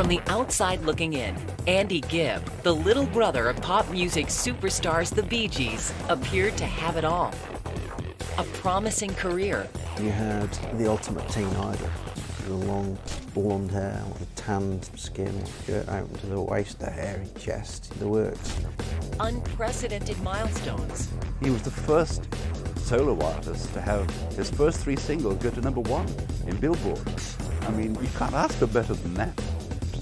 From the outside looking in, Andy Gibb, the little brother of pop music superstars the Bee Gees, appeared to have it all. A promising career. You had the ultimate teen idol. The long blonde hair, the tanned skin, shirt out to the waist, the hairy chest, the works. Unprecedented milestones. He was the first solo artist to have his first 3 singles go to #1 in Billboard. I mean, you can't ask for better than that.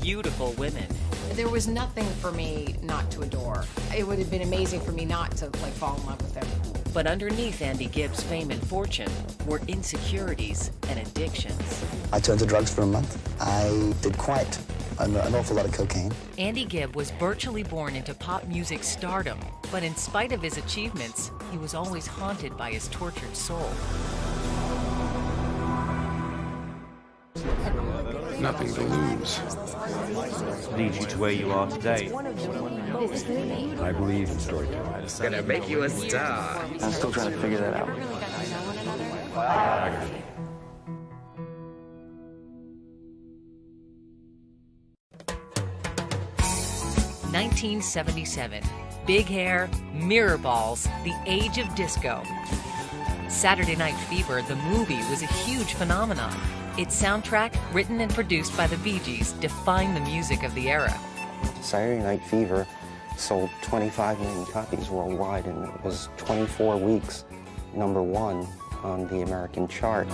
Beautiful women. There was nothing for me not to adore. It would have been amazing for me not to fall in love with him. But underneath Andy Gibb's fame and fortune were insecurities and addictions. I turned to drugs for a month. I did quite an awful lot of cocaine. Andy Gibb was virtually born into pop music stardom, but in spite of his achievements, he was always haunted by his tortured soul. Nothing to lose. Lead you to where you are today. I believe in storytelling. Gonna make you a star. I'm still trying to figure that out. 1977. Big hair, mirror balls, the age of disco. Saturday Night Fever, the movie, was a huge phenomenon. Its soundtrack, written and produced by the Bee Gees, defined the music of the era. Saturday Night Fever sold 25 million copies worldwide, and it was 24 weeks #1 on the American chart.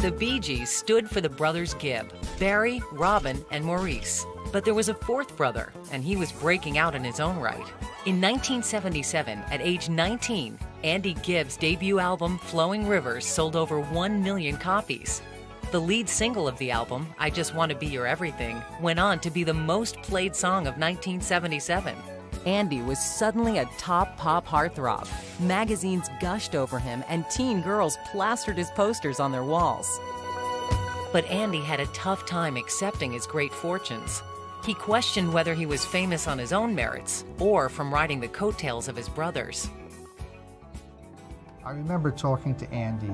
The Bee Gees stood for the brothers Gibb, Barry, Robin, and Maurice. But there was a fourth brother, and he was breaking out in his own right. In 1977, at age 19, Andy Gibb's debut album, Flowing Rivers, sold over 1 million copies. The lead single of the album, I Just Want to Be Your Everything, went on to be the most played song of 1977. Andy was suddenly a top pop heartthrob. Magazines gushed over him, and teen girls plastered his posters on their walls. But Andy had a tough time accepting his great fortunes. He questioned whether he was famous on his own merits or from riding the coattails of his brothers. I remember talking to Andy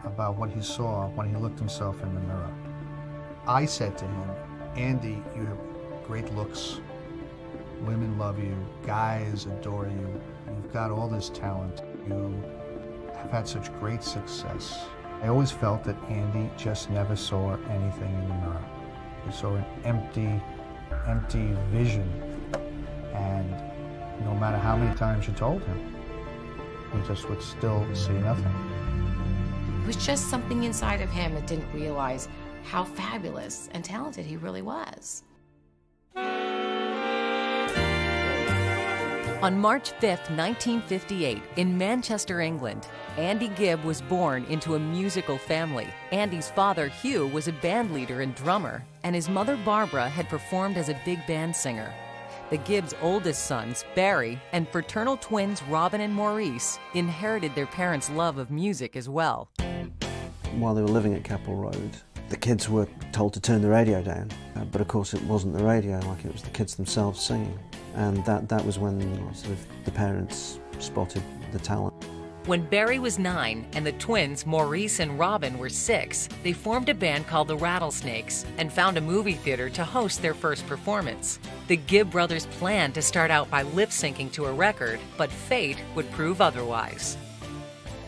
about what he saw when he looked himself in the mirror. I said to him, Andy, you have great looks. Women love you. Guys adore you. You've got all this talent. You have had such great success. I always felt that Andy just never saw anything in the mirror. He saw an empty vision. And no matter how many times you told him, he just would still see nothing. It was just something inside of him that didn't realize how fabulous and talented he really was. On March 5, 1958, in Manchester, England, Andy Gibb was born into a musical family. Andy's father, Hugh, was a band leader and drummer, and his mother, Barbara, had performed as a big band singer. The Gibbs' oldest sons, Barry, and fraternal twins, Robin and Maurice, inherited their parents' love of music as well. While they were living at Capel Road, the kids were told to turn the radio down, but of course it wasn't the radio, like it was the kids themselves singing. And that was when sort of the parents spotted the talent. When Barry was 9 and the twins, Maurice and Robin, were 6, they formed a band called the Rattlesnakes and found a movie theater to host their first performance. The Gibb brothers planned to start out by lip-syncing to a record, but fate would prove otherwise.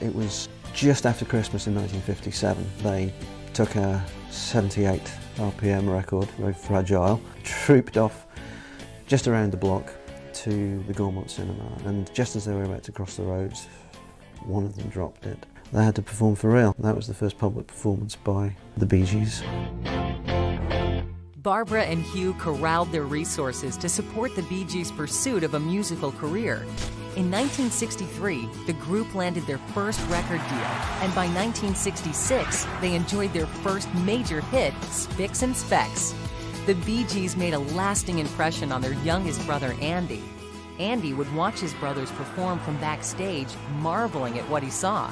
It was just after Christmas in 1957. They took a 78 RPM record, very fragile, trooped off just around the block to the Gaumont Cinema, and just as they were about to cross the road, one of them dropped it. They had to perform for real. That was the first public performance by the Bee Gees. Barbara and Hugh corralled their resources to support the Bee Gees' pursuit of a musical career. In 1963, the group landed their first record deal, and by 1966, they enjoyed their first major hit, Spicks and Specks. The Bee Gees made a lasting impression on their youngest brother, Andy. Andy would watch his brothers perform from backstage, marveling at what he saw.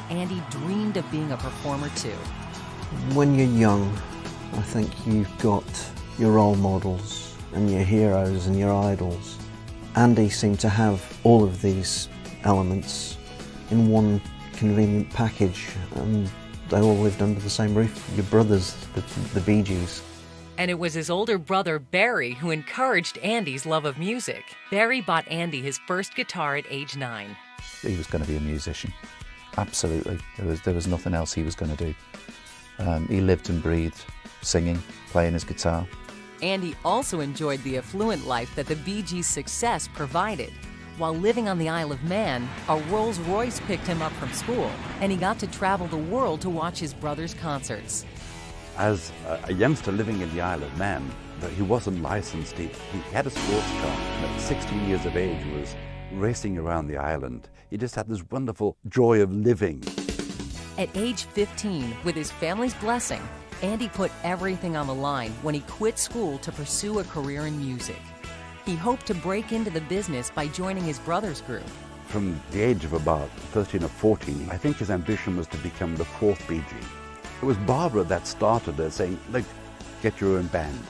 Andy dreamed of being a performer too. When you're young, I think you've got your role models and your heroes and your idols. Andy seemed to have all of these elements in one convenient package, and They all lived under the same roof. Your brothers, the Bee Gees. And it was his older brother, Barry, who encouraged Andy's love of music. Barry bought Andy his first guitar at age 9. He was going to be a musician. Absolutely. There was nothing else he was going to do. He lived and breathed singing, playing his guitar. Andy also enjoyed the affluent life that the Bee Gees' success provided. While living on the Isle of Man, a Rolls Royce picked him up from school, and he got to travel the world to watch his brother's concerts. As a youngster living in the Isle of Man, but he wasn't licensed. He had a sports car, and at 16 years of age was racing around the island. He just had this wonderful joy of living. At age 15, with his family's blessing, Andy put everything on the line when he quit school to pursue a career in music. He hoped to break into the business by joining his brother's group. From the age of about 13 or 14, I think his ambition was to become the fourth Bee Gee. It was Barbara that started it, saying, look, get your own band.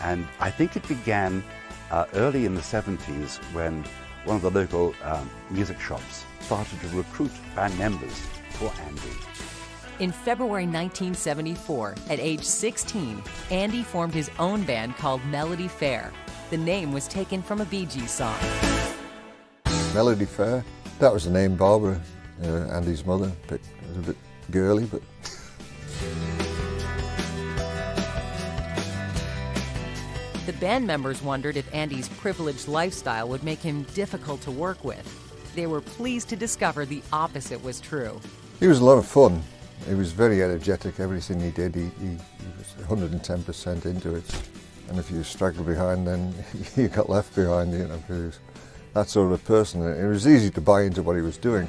And I think it began early in the 70s when one of the local music shops started to recruit band members for Andy. In February 1974, at age 16, Andy formed his own band called Melody Fair. The name was taken from a Bee Gees song. Melody Fair, that was the name Barbara, Andy's mother. It was a bit girly, but... The band members wondered if Andy's privileged lifestyle would make him difficult to work with. They were pleased to discover the opposite was true. He was a lot of fun. He was very energetic. Everything he did, he was 110% into it. And if you straggled behind, then you got left behind, you know, because he was that sort of person. It was easy to buy into what he was doing.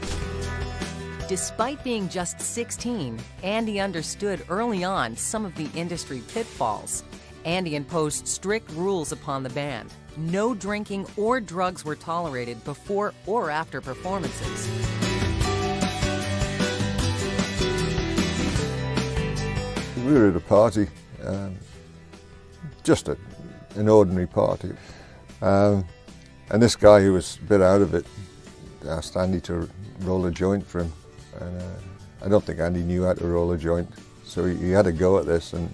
Despite being just 16, Andy understood early on some of the industry pitfalls. Andy imposed strict rules upon the band. No drinking or drugs were tolerated before or after performances. We were at a party, just an ordinary party, and this guy who was a bit out of it asked Andy to roll a joint for him, and I don't think Andy knew how to roll a joint, so he had a go at this, and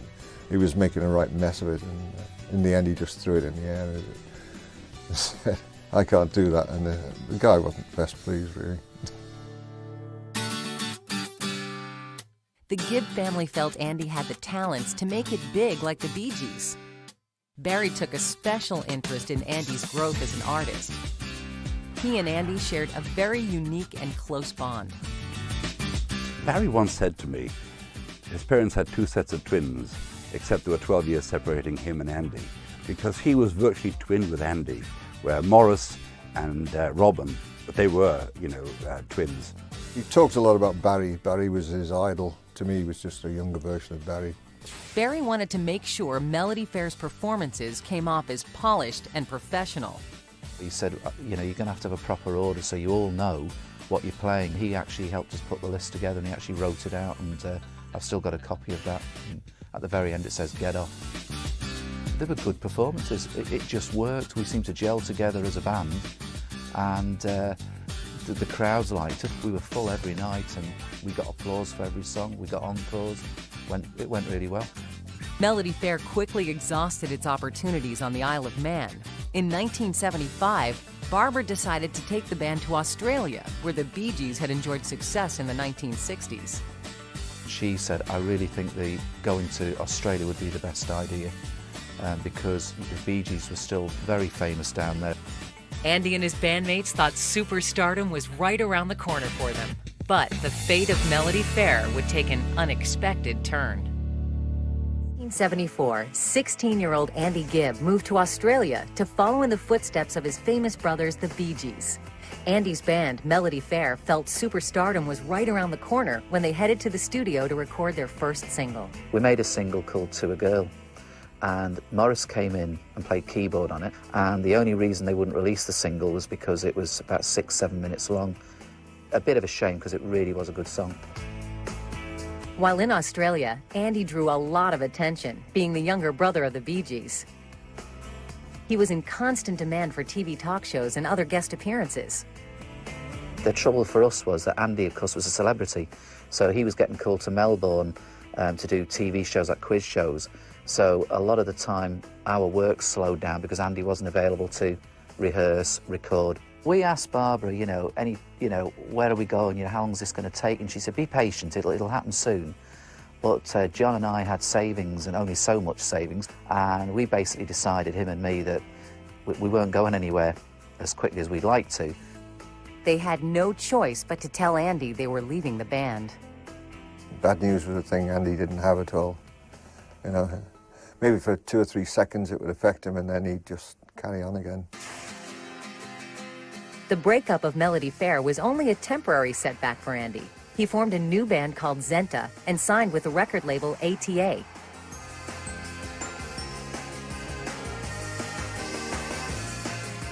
he was making a right mess of it, and in the end he just threw it in the air and said, I can't do that, and the guy wasn't best pleased, really. The Gibb family felt Andy had the talents to make it big like the Bee Gees. Barry took a special interest in Andy's growth as an artist. He and Andy shared a very unique and close bond. Barry once said to me, his parents had 2 sets of twins, except there were 12 years separating him and Andy, because he was virtually twinned with Andy, where Morris and Robin, they were, you know, twins. He talked a lot about Barry. Barry was his idol. To me, he was just a younger version of Barry. Barry wanted to make sure Melody Fair's performances came off as polished and professional. He said, you know, you're going to have a proper order so you all know what you're playing. He actually helped us put the list together, and he actually wrote it out, and I've still got a copy of that. And at the very end it says, get off. They were good performances. It just worked. We seemed to gel together as a band, and the crowds liked it. We were full every night, and we got applause for every song. We got encores. It went really well. Melody Fair quickly exhausted its opportunities on the Isle of Man. In 1975, Barbara decided to take the band to Australia, where the Bee Gees had enjoyed success in the 1960s. She said, I really think going to Australia would be the best idea, because the Bee Gees were still very famous down there. Andy and his bandmates thought superstardom was right around the corner for them. But the fate of Melody Fair would take an unexpected turn. In 1974, 16-year-old Andy Gibb moved to Australia to follow in the footsteps of his famous brothers, the Bee Gees. Andy's band, Melody Fair, felt superstardom was right around the corner when they headed to the studio to record their first single. We made a single called To a Girl, and Morris came in and played keyboard on it, and the only reason they wouldn't release the single was because it was about 6-7 minutes long. A bit of a shame, because it really was a good song. While in Australia, Andy drew a lot of attention, being the younger brother of the Bee Gees. He was in constant demand for TV talk shows and other guest appearances. The trouble for us was that Andy, of course, was a celebrity, so he was getting called to Melbourne to do TV shows like quiz shows. So a lot of the time our work slowed down because Andy wasn't available to rehearse, record. We asked Barbara, where are we going? How long is this going to take? And she said, be patient, it'll happen soon. But John and I had savings, and only so much savings, and we basically decided, him and me, that we weren't going anywhere as quickly as we'd like to. They had no choice but to tell Andy they were leaving the band. Bad news was a thing Andy didn't have at all. Maybe for 2 or 3 seconds it would affect him, and then he'd just carry on again. The breakup of Melody Fair was only a temporary setback for Andy. He formed a new band called Zenta and signed with the record label ATA.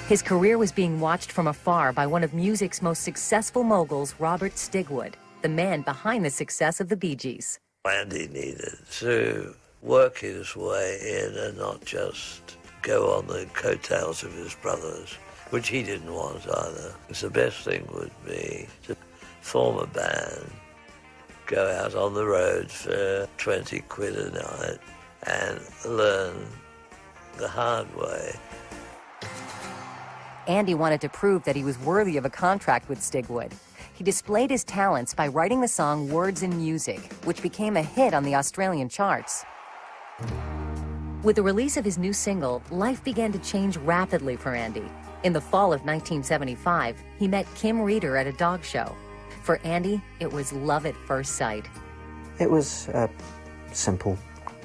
His career was being watched from afar by one of music's most successful moguls, Robert Stigwood, the man behind the success of the Bee Gees. Andy needed to work his way in and not just go on the coattails of his brothers, which he didn't want either. So the best thing would be to form a band, go out on the road for 20 quid a night and learn the hard way. Andy wanted to prove that he was worthy of a contract with Stigwood. He displayed his talents by writing the song Words and Music, which became a hit on the Australian charts. With the release of his new single, life began to change rapidly for Andy. In the fall of 1975, he met Kim Reeder at a dog show. For Andy, it was love at first sight. It was a simple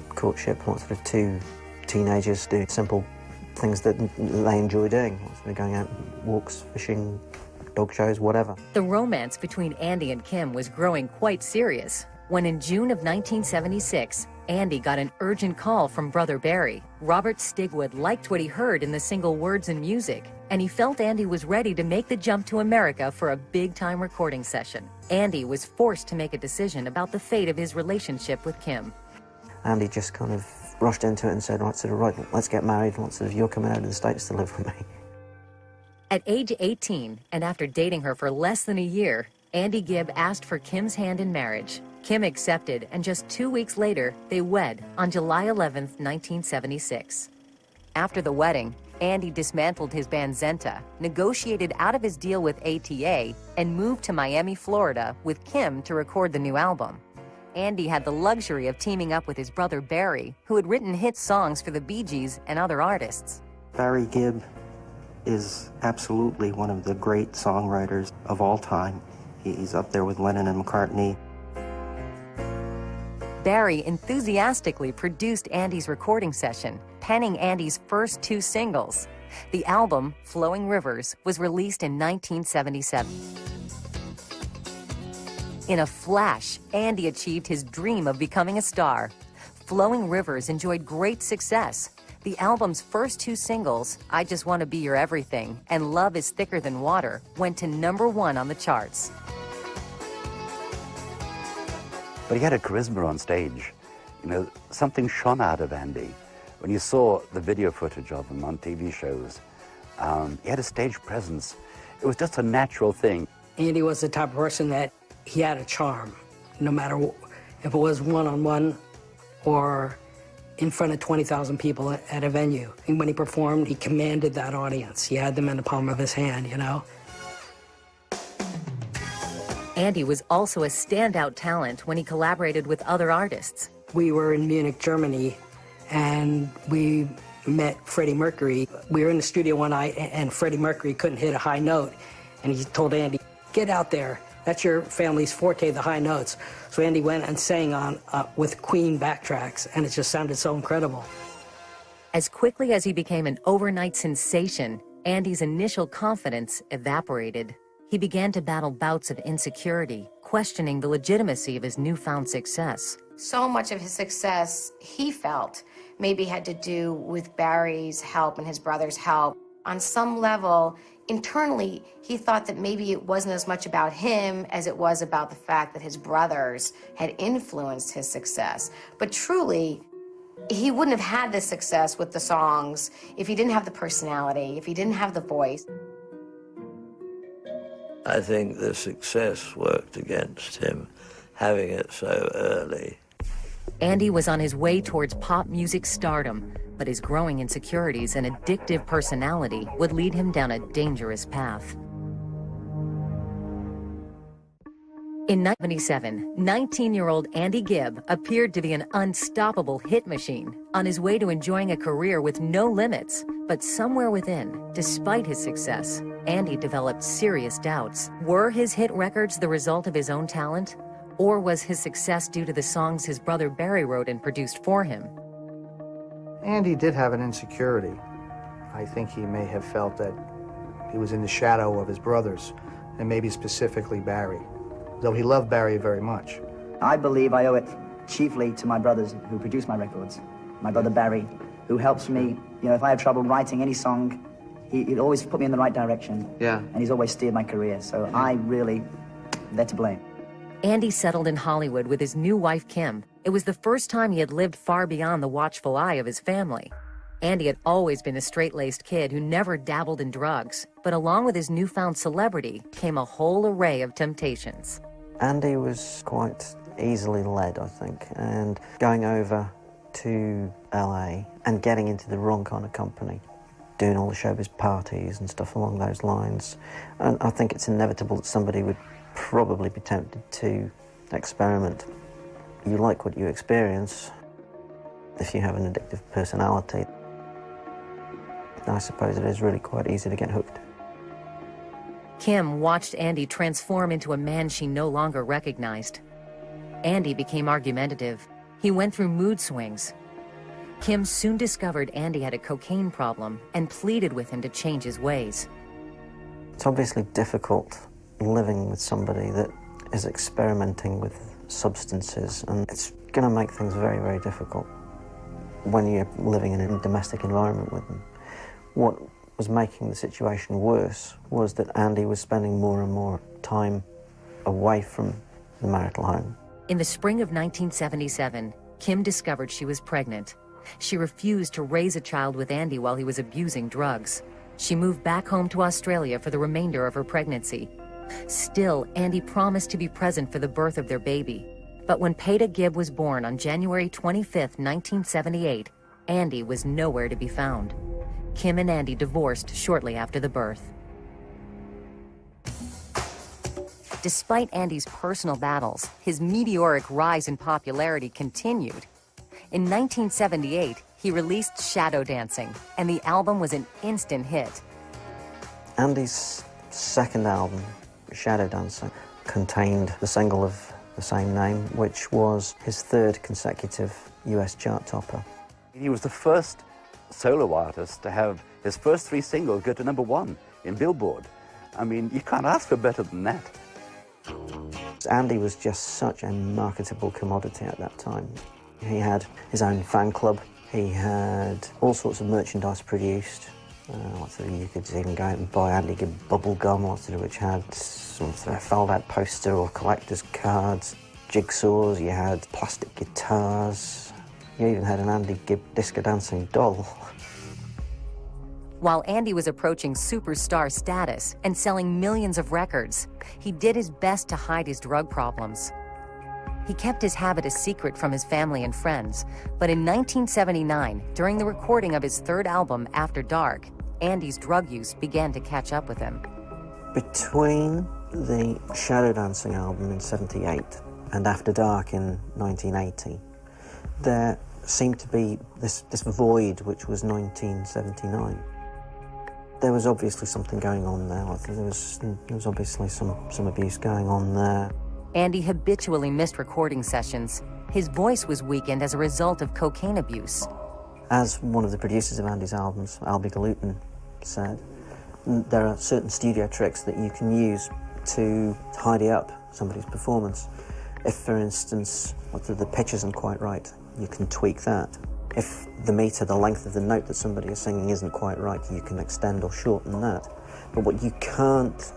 courtship. What sort of two teenagers do simple things that they enjoy doing. Going out, walks, fishing, dog shows, whatever. The romance between Andy and Kim was growing quite serious when in June of 1976, Andy got an urgent call from brother Barry. Robert Stigwood liked what he heard in the single Words and Music, and he felt Andy was ready to make the jump to America for a big-time recording session. Andy was forced to make a decision about the fate of his relationship with Kim. Andy just kind of rushed into it and said, right, let's get married. You're coming out of the States to live with me. At age 18, and after dating her for less than a year, Andy Gibb asked for Kim's hand in marriage. Kim accepted, and just 2 weeks later, they wed on July 11, 1976. After the wedding, Andy dismantled his band Zenta, negotiated out of his deal with ATA, and moved to Miami, Florida, with Kim to record the new album. Andy had the luxury of teaming up with his brother Barry, who had written hit songs for the Bee Gees and other artists. Barry Gibb is absolutely one of the great songwriters of all time. He's up there with Lennon and McCartney. Barry enthusiastically produced Andy's recording session, penning Andy's first 2 singles. The album, Flowing Rivers, was released in 1977. In a flash, Andy achieved his dream of becoming a star. Flowing Rivers enjoyed great success. The album's first 2 singles, I Just Want to Be Your Everything and Love is Thicker Than Water, went to #1 on the charts. But he had a charisma on stage. Something shone out of Andy. When you saw the video footage of him on TV shows, he had a stage presence. It was just a natural thing. Andy was the type of person that he had a charm, no matter if it was one-on-one or in front of 20,000 people at a venue. And when he performed, he commanded that audience. He had them in the palm of his hand, Andy was also a standout talent when he collaborated with other artists. We were in Munich, Germany, and we met Freddie Mercury. We were in the studio one night, and Freddie Mercury couldn't hit a high note, and he told Andy, "Get out there. That's your family's forte, the high notes." So Andy went and sang on with Queen backtracks, and it just sounded so incredible. As quickly as he became an overnight sensation, Andy's initial confidence evaporated. He began to battle bouts of insecurity, questioning the legitimacy of his newfound success. So much of his success, he felt, maybe had to do with Barry's help and his brother's help. On some level, internally, he thought that maybe it wasn't as much about him as it was about the fact that his brothers had influenced his success. But truly, he wouldn't have had this success with the songs if he didn't have the personality, if he didn't have the voice. I think the success worked against him, having it so early. Andy was on his way towards pop music stardom, but his growing insecurities and addictive personality would lead him down a dangerous path. In 1977, 19-year-old Andy Gibb appeared to be an unstoppable hit machine, on his way to enjoying a career with no limits. But somewhere within, despite his success, Andy developed serious doubts. Were his hit records the result of his own talent? Or was his success due to the songs his brother Barry wrote and produced for him? Andy did have an insecurity. I think he may have felt that he was in the shadow of his brothers, and maybe specifically Barry, though he loved Barry very much. I believe I owe it chiefly to my brothers who produced my records. My brother Barry, who helps me, you know, if I have trouble writing any song, he'd always put me in the right direction. Yeah. And he's always steered my career, so I really, they're to blame. Andy settled in Hollywood with his new wife, Kim. It was the first time he had lived far beyond the watchful eye of his family. Andy had always been a straight-laced kid who never dabbled in drugs, but along with his newfound celebrity came a whole array of temptations. Andy was quite easily led, I think, and going over to LA and getting into the wrong kind of company, doing all the showbiz parties and stuff along those lines. And I think it's inevitable that somebody would probably be tempted to experiment. You like what you experience. If you have an addictive personality, I suppose it is really quite easy to get hooked. Kim watched Andy transform into a man she no longer recognized. Andy became argumentative. He went through mood swings. Kim soon discovered Andy had a cocaine problem and pleaded with him to change his ways. It's obviously difficult living with somebody that is experimenting with substances, and it's going to make things very, very difficult when you're living in a domestic environment with them. What was making the situation worse was that Andy was spending more and more time away from the marital home. In the spring of 1977, Kim discovered she was pregnant. She refused to raise a child with Andy while he was abusing drugs. She moved back home to Australia for the remainder of her pregnancy. Still, Andy promised to be present for the birth of their baby. But when Peta Gibb was born on January 25, 1978, Andy was nowhere to be found. Kim and Andy divorced shortly after the birth. Despite Andy's personal battles, his meteoric rise in popularity continued. In 1978, he released Shadow Dancing, and the album was an instant hit. Andy's second album, Shadow Dancing, contained the single of the same name, which was his third consecutive US chart topper. He was the first solo artist to have his first 3 singles go to #1 in Billboard. I mean, you can't ask for better than that. Andy was just such a marketable commodity at that time. He had his own fan club. He had all sorts of merchandise produced. You could even go out and buy Andy Gibb bubble gum, which had some sort of fold-out poster or collector's cards, jigsaws. You had plastic guitars. You even had an Andy Gibb disco dancing doll. While Andy was approaching superstar status and selling millions of records, he did his best to hide his drug problems. He kept his habit a secret from his family and friends, but in 1979, during the recording of his third album, After Dark, Andy's drug use began to catch up with him. Between the Shadow Dancing album in '78 and After Dark in 1980, there seemed to be this void, which was 1979. There was obviously something going on there. I think there was obviously some abuse going on there. Andy habitually missed recording sessions. His voice was weakened as a result of cocaine abuse. As one of the producers of Andy's albums, Albie Galutin, said, there are certain studio tricks that you can use to tidy up somebody's performance. If, for instance, the pitch isn't quite right, you can tweak that. If the meter, the length of the note that somebody is singing isn't quite right, you can extend or shorten that. But what you can't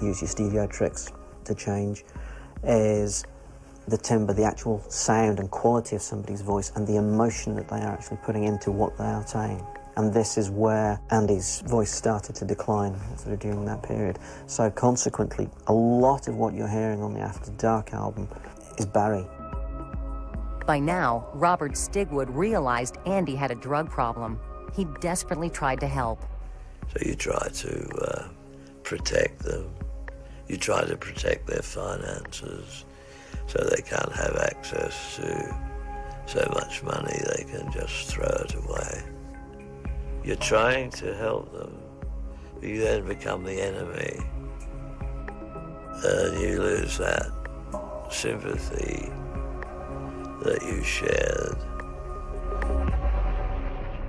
use your studio tricks to change is the timbre, the actual sound and quality of somebody's voice and the emotion that they are actually putting into what they are saying. And this is where Andy's voice started to decline sort of during that period. So consequently, a lot of what you're hearing on the After Dark album is Barry. By now, Robert Stigwood realized Andy had a drug problem. He desperately tried to help. So you try to protect them. You try to protect their finances so they can't have access to so much money they can just throw it away. You're trying to help them, but you then become the enemy. And you lose that sympathy that you shared.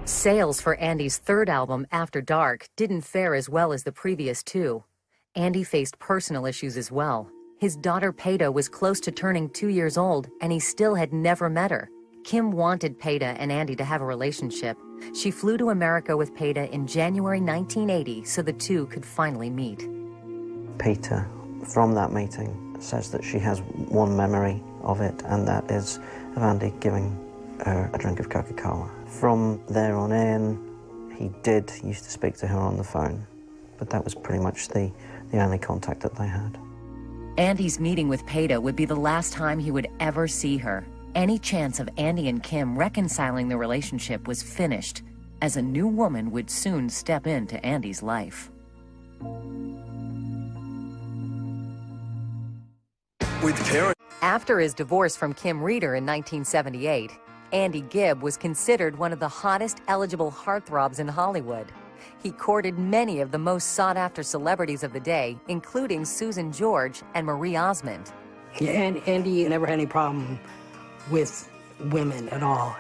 Sales for Andy's third album, After Dark, didn't fare as well as the previous two. Andy faced personal issues as well. His daughter Peta was close to turning 2 years old, and he still had never met her. Kim wanted Peta and Andy to have a relationship. She flew to America with Peta in January 1980 so the two could finally meet. Peta, from that meeting, says that she has one memory of it, and that is of Andy giving her a drink of Coca-Cola. From there on in, he used to speak to her on the phone, but that was pretty much the only contact that they had. Andy's meeting with Peta would be the last time he would ever see her. Any chance of Andy and Kim reconciling the relationship was finished, as a new woman would soon step into Andy's life. After his divorce from Kim Reeder in 1978, Andy Gibb was considered one of the hottest eligible heartthrobs in Hollywood. He courted many of the most sought-after celebrities of the day, including Susan George and Marie Osmond. Yeah, and Andy never had any problem with women at all,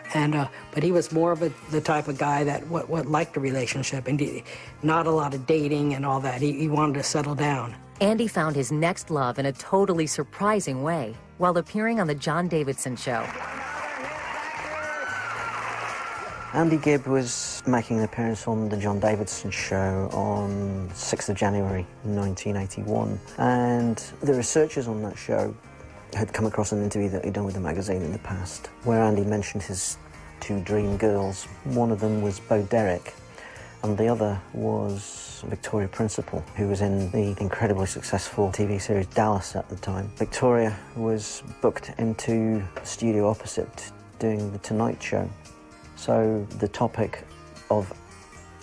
but he was more of the type of guy that liked a relationship and not a lot of dating and all that. He wanted to settle down. Andy found his next love in a totally surprising way while appearing on The John Davidson Show. Andy Gibb was making an appearance on The John Davidson Show on 6th of January 1981, and the researchers on that show had come across an interview that he'd done with the magazine in the past, where Andy mentioned his two dream girls. One of them was Bo Derek, and the other was Victoria Principal, who was in the incredibly successful TV series Dallas at the time. Victoria was booked into the studio opposite doing The Tonight Show. So the topic of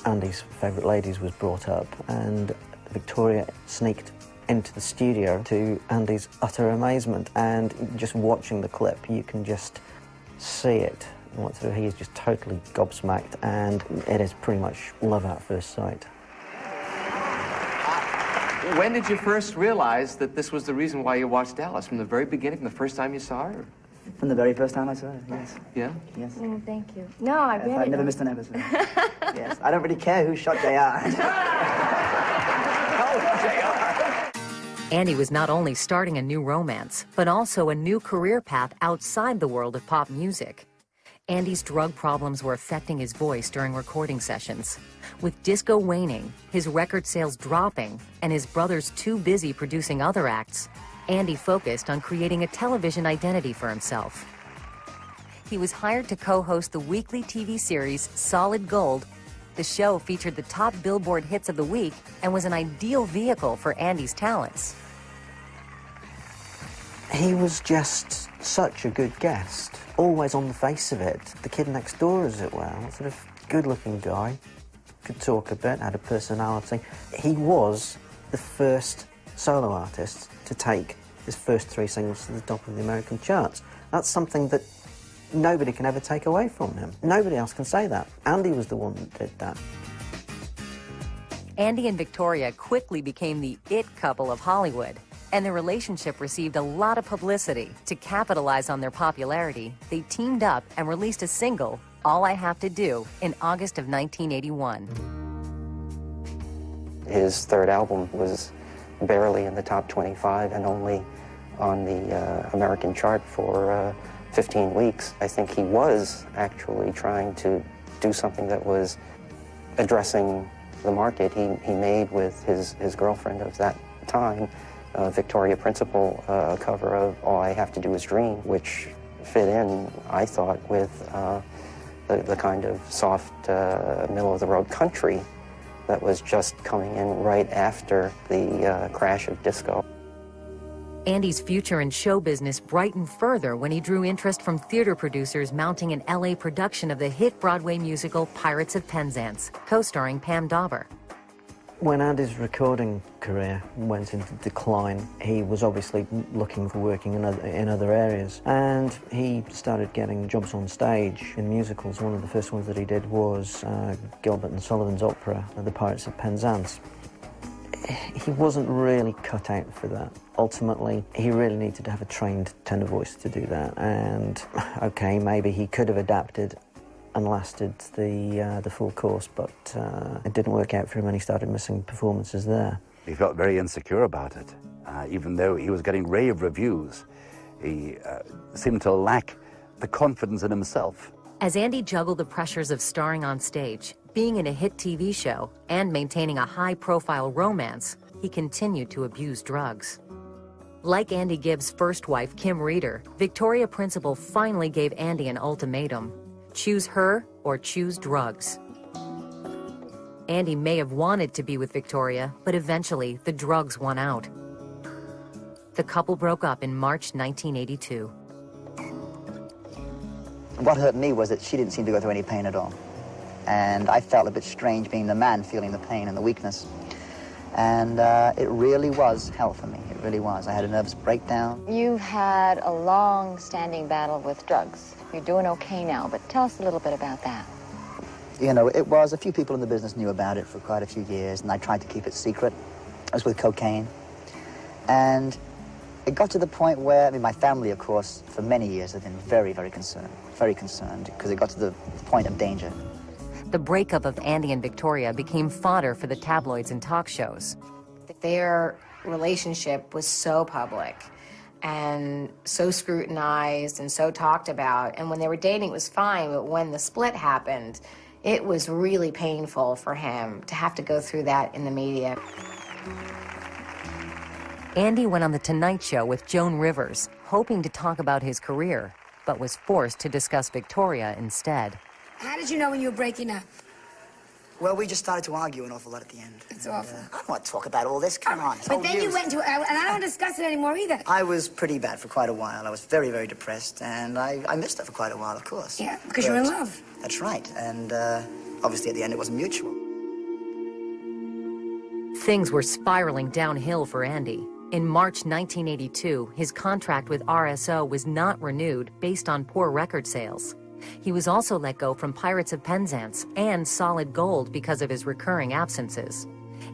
Andy's favourite ladies was brought up, and Victoria sneaked into the studio to Andy's utter amazement, and just watching the clip you can just see it. He is just totally gobsmacked, and it is pretty much love at first sight. When did you first realize that this was the reason why you watched Dallas? From the very beginning, the first time you saw her? From the very first time I saw her, yes. Yeah? Yes. Oh, thank you. No, I really I've never missed an episode. Yes. I don't really care who shot JR. Andy was not only starting a new romance, but also a new career path outside the world of pop music. Andy's drug problems were affecting his voice during recording sessions. With disco waning, his record sales dropping, and his brothers too busy producing other acts, Andy focused on creating a television identity for himself. He was hired to co-host the weekly TV series Solid Gold. The show featured the top Billboard hits of the week and was an ideal vehicle for Andy's talents. He was just such a good guest, always on the face of it. The kid next door, as it were, sort of good-looking guy, could talk a bit, had a personality. He was the first solo artist to take his first 3 singles to the top of the American charts. That's something that nobody can ever take away from him. Nobody else can say that. Andy was the one that did that. Andy and Victoria quickly became the it couple of Hollywood, and their relationship received a lot of publicity. To capitalize on their popularity, they teamed up and released a single, All I Have to Do, in August of 1981. His third album was barely in the top 25 and only on the American chart for 15 weeks. I think he was actually trying to do something that was addressing the market. He made with his girlfriend of that time, Victoria Principal, a cover of All I Have to Do Is Dream, which fit in, I thought, with the kind of soft, middle-of-the-road country that was just coming in right after the crash of disco. Andy's future in show business brightened further when he drew interest from theater producers mounting an LA production of the hit Broadway musical Pirates of Penzance, co-starring Pam Dauber. When Andy's recording career went into decline, he was obviously looking for working in other areas, and he started getting jobs on stage in musicals. One of the first ones that he did was Gilbert and Sullivan's opera, The Pirates of Penzance. He wasn't really cut out for that. Ultimately, he really needed to have a trained tenor voice to do that, and okay, maybe he could have adapted and lasted the full course, but it didn't work out for him and he started missing performances there. He felt very insecure about it. Even though he was getting rave reviews, he seemed to lack the confidence in himself. As Andy juggled the pressures of starring on stage, being in a hit TV show, and maintaining a high-profile romance, he continued to abuse drugs. Like Andy Gibb's first wife, Kim Reeder, Victoria Principal finally gave Andy an ultimatum: choose her or choose drugs. Andy may have wanted to be with Victoria, but eventually the drugs won out. The couple broke up in March 1982. What hurt me was that she didn't seem to go through any pain at all. And I felt a bit strange being the man feeling the pain and the weakness. And it really was hell for me. It really was. I had a nervous breakdown. You've had a long-standing battle with drugs. You're doing okay now, but tell us a little bit about that. You know, it was, a few people in the business knew about it for quite a few years, and I tried to keep it secret. I was with cocaine. And it got to the point where, I mean, my family, of course, for many years have been very, very concerned, because it got to the point of danger. The breakup of Andy and Victoria became fodder for the tabloids and talk shows. Their relationship was so public and so scrutinized and so talked about. And when they were dating, it was fine, but when the split happened, it was really painful for him to have to go through that in the media. Andy went on The Tonight Show with Joan Rivers, hoping to talk about his career, but was forced to discuss Victoria instead. How did you know when you were breaking up? Well, we just started to argue an awful lot at the end. It's awful. I don't want to talk about all this. Come on. But then you went into, and I don't discuss it anymore either. I was pretty bad for quite a while. I was very, very depressed, and I missed her for quite a while, of course. Yeah, because you're in love. That's right, and obviously at the end it wasn't mutual. Things were spiraling downhill for Andy. In March 1982, his contract with RSO was not renewed based on poor record sales. He was also let go from Pirates of Penzance and Solid Gold because of his recurring absences.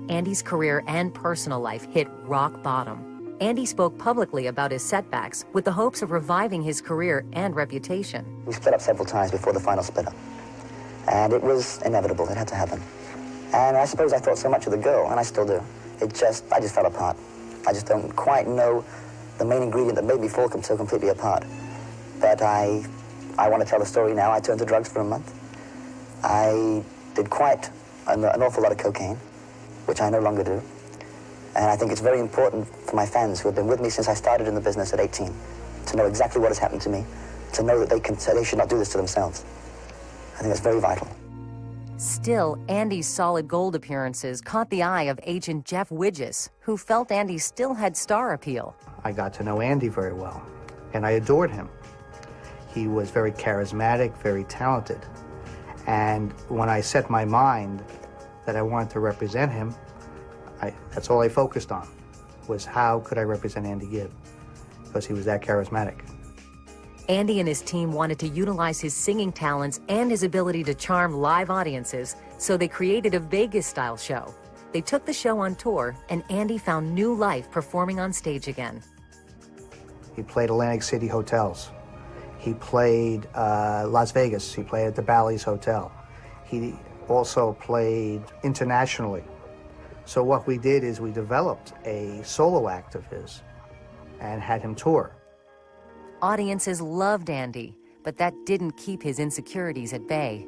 Andy's career and personal life hit rock bottom. Andy spoke publicly about his setbacks with the hopes of reviving his career and reputation. We split up several times before the final split up, and it was inevitable. It had to happen. And I suppose I thought so much of the girl, and I still do. I just fell apart. I just don't quite know the main ingredient that made me fall so completely apart. But I want to tell the story now. I turned to drugs for a month. I did quite an awful lot of cocaine, which I no longer do. And I think it's very important for my fans who have been with me since I started in the business at 18 to know exactly what has happened to me, to know that they should not do this to themselves. I think that's very vital. Still, Andy's Solid Gold appearances caught the eye of agent Jeff Widges, who felt Andy still had star appeal. I got to know Andy very well, and I adored him. He was very charismatic, very talented. And when I set my mind that I wanted to represent him, that's all I focused on, was how could I represent Andy Gibb, because he was that charismatic. Andy and his team wanted to utilize his singing talents and his ability to charm live audiences, so they created a Vegas-style show. They took the show on tour, and Andy found new life performing on stage again. He played Atlantic City hotels. He played Las Vegas. He played at the Bally's Hotel. He also played internationally. So what we did is we developed a solo act of his and had him tour. Audiences loved Andy, but that didn't keep his insecurities at bay.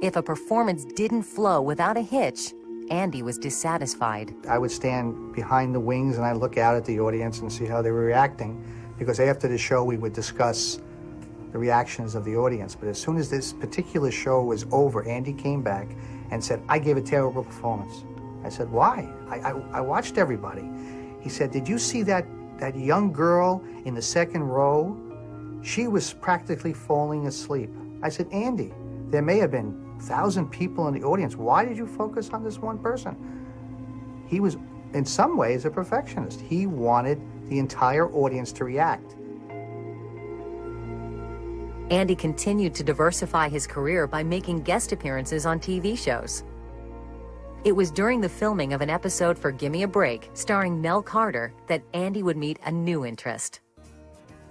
If a performance didn't flow without a hitch, Andy was dissatisfied. I would stand behind the wings and I'd look out at the audience and see how they were reacting, because after the show we would discuss the reactions of the audience. But as soon as this particular show was over, Andy came back and said, I gave a terrible performance. I said, why? I watched everybody. He said, did you see that young girl in the second row? She was practically falling asleep. I said, Andy, there may have been 1,000 people in the audience. Why did you focus on this one person? He was, in some ways, a perfectionist. He wanted the entire audience to react. Andy continued to diversify his career by making guest appearances on TV shows. It was during the filming of an episode for Gimme a Break, starring Nell Carter, that Andy would meet a new interest.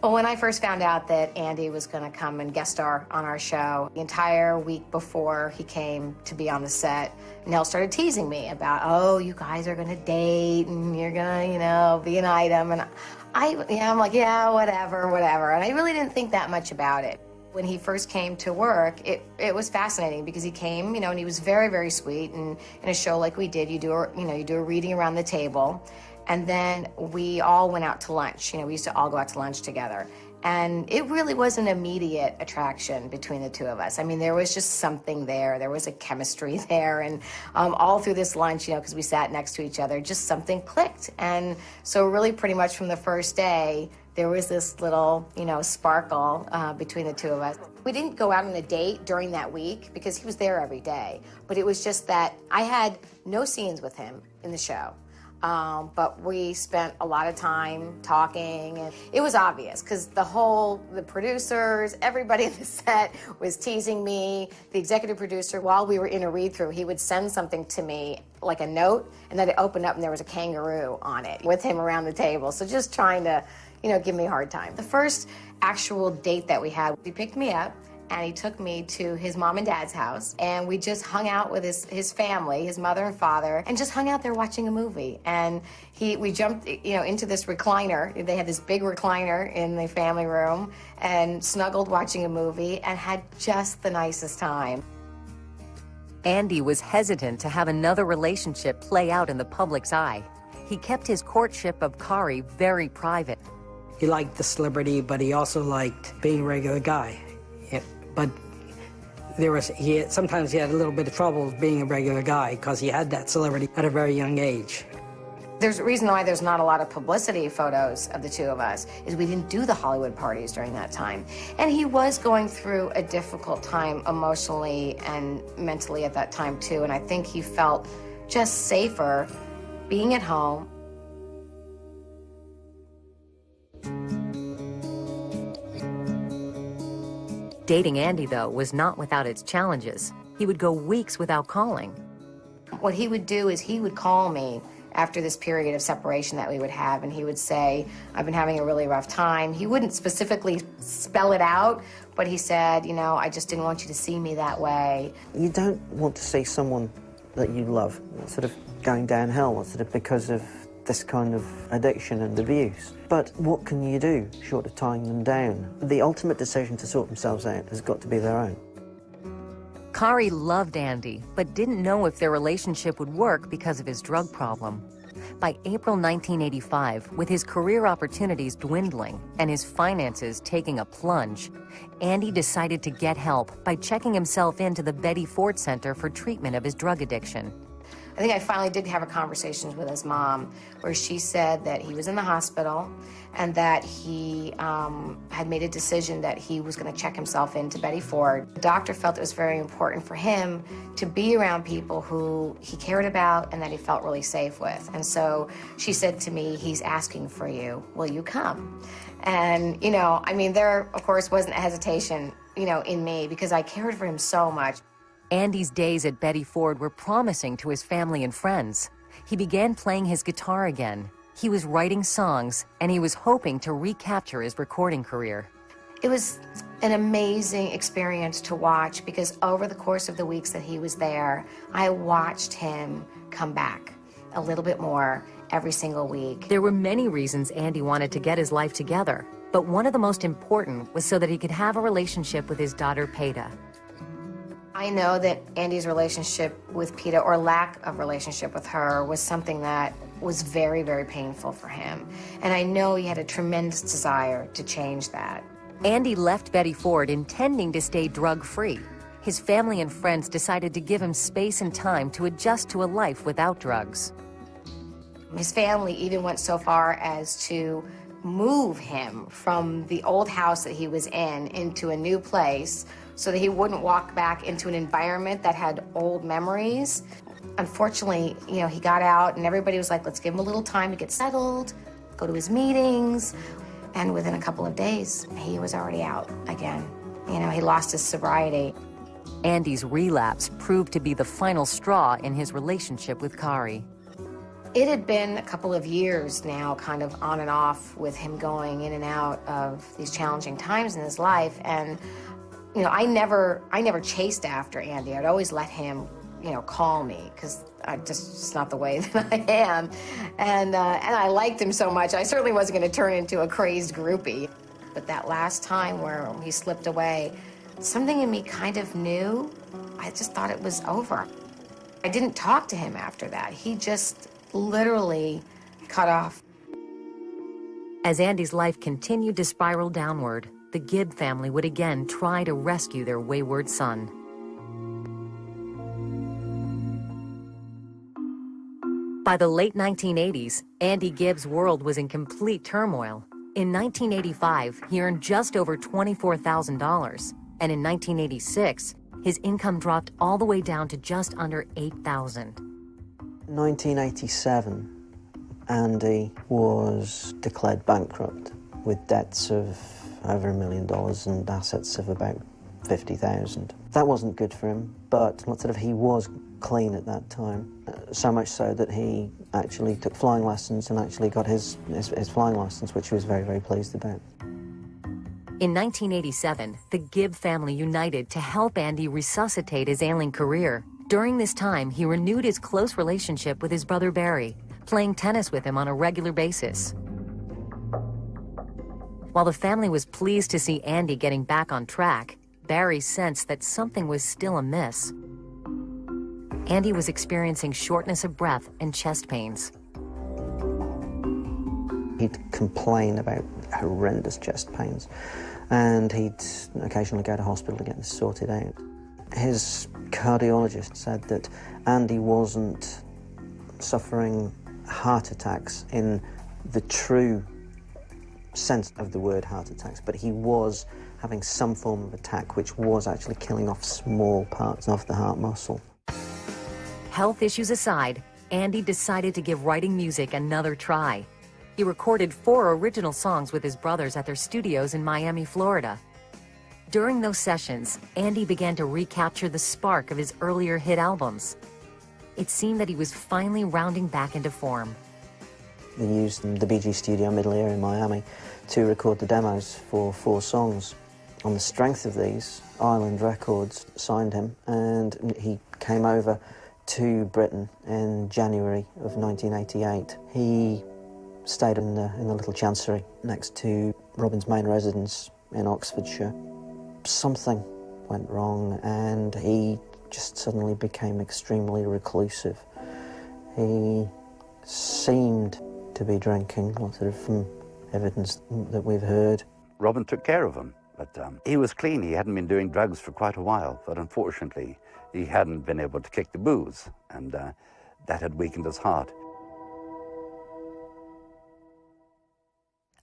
Well, when I first found out that Andy was going to come and guest star on our show, the entire week before he came to be on the set, Nell started teasing me about, oh, you guys are going to date and you're going to, be an item. And I'm like, yeah, whatever. And I really didn't think that much about it. When he first came to work, it was fascinating because he came, and he was very, very sweet. And in a show like we did, you do a reading around the table. And then we all went out to lunch. We used to all go out to lunch together. And it really was an immediate attraction between the two of us. I mean, there was just something there. There was a chemistry there. And all through this lunch, because we sat next to each other, just something clicked. And so really pretty much from the first day, there was this little, sparkle between the two of us. We didn't go out on a date during that week because he was there every day. But it was just that I had no scenes with him in the show. But we spent a lot of time talking, and it was obvious because the producers, everybody in the set was teasing me. The executive producer, while we were in a read-through, he would send something to me, like a note, and then it opened up and there was a kangaroo on it with him around the table. So just trying to, give me a hard time. The first actual date that we had, he picked me up and he took me to his mom and dad's house, and we just hung out with his family, his mother and father, and just hung out there watching a movie. And we jumped, into this recliner. They had this big recliner in the family room, and snuggled watching a movie, and had just the nicest time. Andy was hesitant to have another relationship play out in the public's eye. He kept his courtship of Kari very private. He liked the celebrity, but he also liked being a regular guy. But sometimes he had a little bit of trouble being a regular guy because he had that celebrity at a very young age. There's a reason why there's not a lot of publicity photos of the two of us, is we didn't do the Hollywood parties during that time. And he was going through a difficult time emotionally and mentally at that time too, and I think he felt just safer being at home. Dating Andy, though, was not without its challenges. He would go weeks without calling. What he would do is he would call me after this period of separation that we would have, and he would say, I've been having a really rough time. He wouldn't specifically spell it out, but he said, I just didn't want you to see me that way. You don't want to see someone that you love sort of going downhill, sort of because of this kind of addiction and abuse. But what can you do short of tying them down? The ultimate decision to sort themselves out has got to be their own. Kari loved Andy, but didn't know if their relationship would work because of his drug problem. By April 1985, with his career opportunities dwindling and his finances taking a plunge, Andy decided to get help by checking himself into the Betty Ford Center for treatment of his drug addiction. I think I finally did have a conversation with his mom where she said that he was in the hospital and that he had made a decision that he was going to check himself into Betty Ford. The doctor felt it was very important for him to be around people who he cared about and that he felt really safe with. And so she said to me, he's asking for you. Will you come? And, there, of course, wasn't a hesitation, in me because I cared for him so much. Andy's days at Betty Ford were promising to his family and friends. He began playing his guitar again. He was writing songs, and he was hoping to recapture his recording career. It was an amazing experience to watch because over the course of the weeks that he was there, I watched him come back a little bit more every single week. There were many reasons Andy wanted to get his life together, but one of the most important was so that he could have a relationship with his daughter, Peta. I know that Andy's relationship with Peta, or lack of relationship with her, was something that was very, very painful for him. And I know he had a tremendous desire to change that. Andy left Betty Ford intending to stay drug-free. His family and friends decided to give him space and time to adjust to a life without drugs. His family even went so far as to move him from the old house that he was in into a new place so that he wouldn't walk back into an environment that had old memories. Unfortunately, you know, he got out and everybody was like, let's give him a little time to get settled, go to his meetings. And within a couple of days, he was already out again. You know, he lost his sobriety. Andy's relapse proved to be the final straw in his relationship with Kari. It had been a couple of years now, kind of on and off, with him going in and out of these challenging times in his life. And, you know, I never chased after Andy. I'd always let him, you know, call me, because it's not the way that I am. And I liked him so much, I certainly wasn't going to turn into a crazed groupie. But that last time where he slipped away, something in me kind of knew. I just thought it was over. I didn't talk to him after that. He just literally cut off. As Andy's life continued to spiral downward, the Gibb family would again try to rescue their wayward son. By the late 1980s, Andy Gibb's world was in complete turmoil. In 1985, he earned just over $24,000. And in 1986, his income dropped all the way down to just under $8,000. 1987, Andy was declared bankrupt with debts of over $1 million and assets of about $50,000. That wasn't good for him, but he was clean at that time. So much so that he actually took flying lessons and actually got his flying license, which he was very, very pleased about. In 1987, the Gibb family united to help Andy resuscitate his ailing career. During this time, he renewed his close relationship with his brother Barry, playing tennis with him on a regular basis. While the family was pleased to see Andy getting back on track, Barry sensed that something was still amiss. Andy was experiencing shortness of breath and chest pains. He'd complain about horrendous chest pains, and he'd occasionally go to hospital to get this sorted out. His cardiologist said that Andy wasn't suffering heart attacks in the true sense of the word heart attacks, but he was having some form of attack which was actually killing off small parts of the heart muscle. Health issues aside, Andy decided to give writing music another try. He recorded 4 original songs with his brothers at their studios in Miami, Florida. During those sessions, Andy began to recapture the spark of his earlier hit albums. It seemed that he was finally rounding back into form. They used the Bee Gees studio middle here in Miami to record the demos for 4 songs. On the strength of these, Island Records signed him, and he came over to Britain in January of 1988. He stayed in the little chancery next to Robin's main residence in Oxfordshire. Something went wrong, and he just suddenly became extremely reclusive. He seemed to be drinking, from evidence that we've heard. Robin took care of him, but he was clean. He hadn't been doing drugs for quite a while, but unfortunately, he hadn't been able to kick the booze, and that had weakened his heart.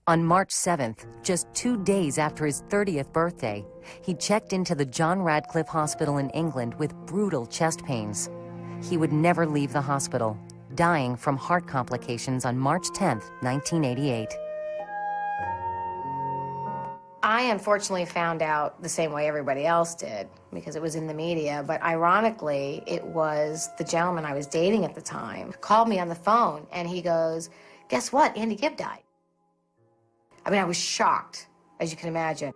On March 7th, just 2 days after his 30th birthday, he checked into the John Radcliffe Hospital in England with brutal chest pains. He would never leave the hospital, dying from heart complications on March 10th, 1988. I unfortunately found out the same way everybody else did, because it was in the media, but ironically, it was the gentleman I was dating at the time called me on the phone, and he goes, "Guess what? Andy Gibb died." I mean, I was shocked, as you can imagine.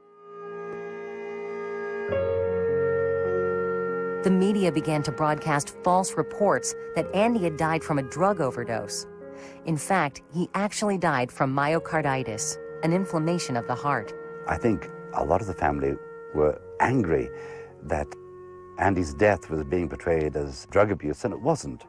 The media began to broadcast false reports that Andy had died from a drug overdose. In fact, he actually died from myocarditis, an inflammation of the heart. I think a lot of the family were angry that Andy's death was being portrayed as drug abuse, and it wasn't.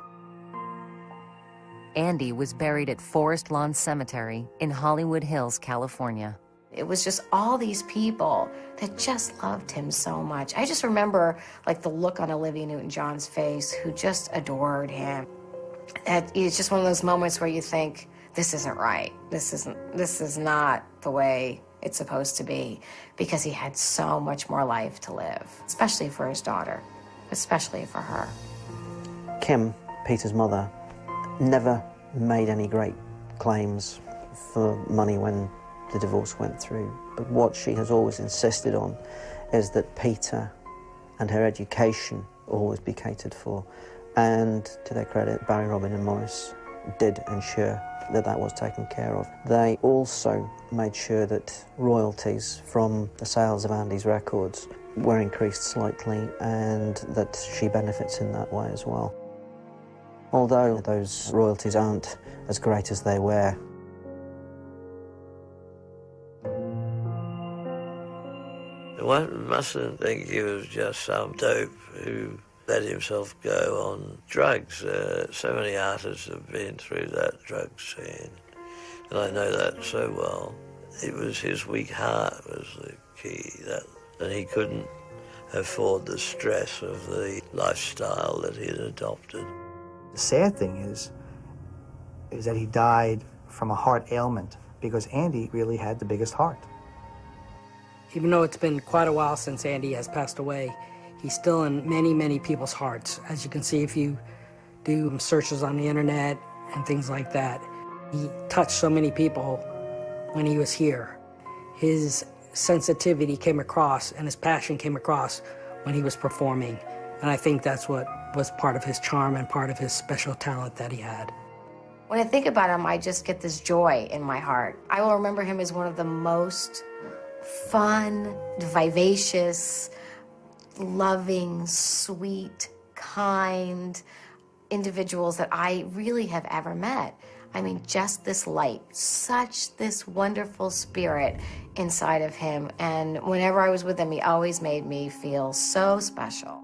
Andy was buried at Forest Lawn Cemetery in Hollywood Hills, California. It was just all these people that just loved him so much. I just remember like the look on Olivia Newton-John's face, who just adored him. And it's just one of those moments where you think, this isn't right. This is not the way it's supposed to be, because he had so much more life to live, especially for his daughter, especially for her. Kim, Peter's mother, never made any great claims for money when the divorce went through, but what she has always insisted on is that Peter and her education always be catered for, and to their credit, Barry, Robin and Maurice did ensure that that was taken care of. They also made sure that royalties from the sales of Andy's records were increased slightly, and that she benefits in that way as well. Although those royalties aren't as great as they were. One mustn't think he was just some dope who let himself go on drugs. So many artists have been through that drug scene, and I know that so well. It was his weak heart was the key, that he couldn't afford the stress of the lifestyle that he had adopted. The sad thing is that he died from a heart ailment, because Andy really had the biggest heart. Even though it's been quite a while since Andy has passed away, he's still in many, many people's hearts. As you can see, if you do searches on the internet and things like that, he touched so many people when he was here. His sensitivity came across and his passion came across when he was performing. And I think that's what was part of his charm and part of his special talent that he had. When I think about him, I just get this joy in my heart. I will remember him as one of the most fun, vivacious, loving, sweet, kind individuals that I really have ever met. I mean, just this light, such this wonderful spirit inside of him. And whenever I was with him, he always made me feel so special.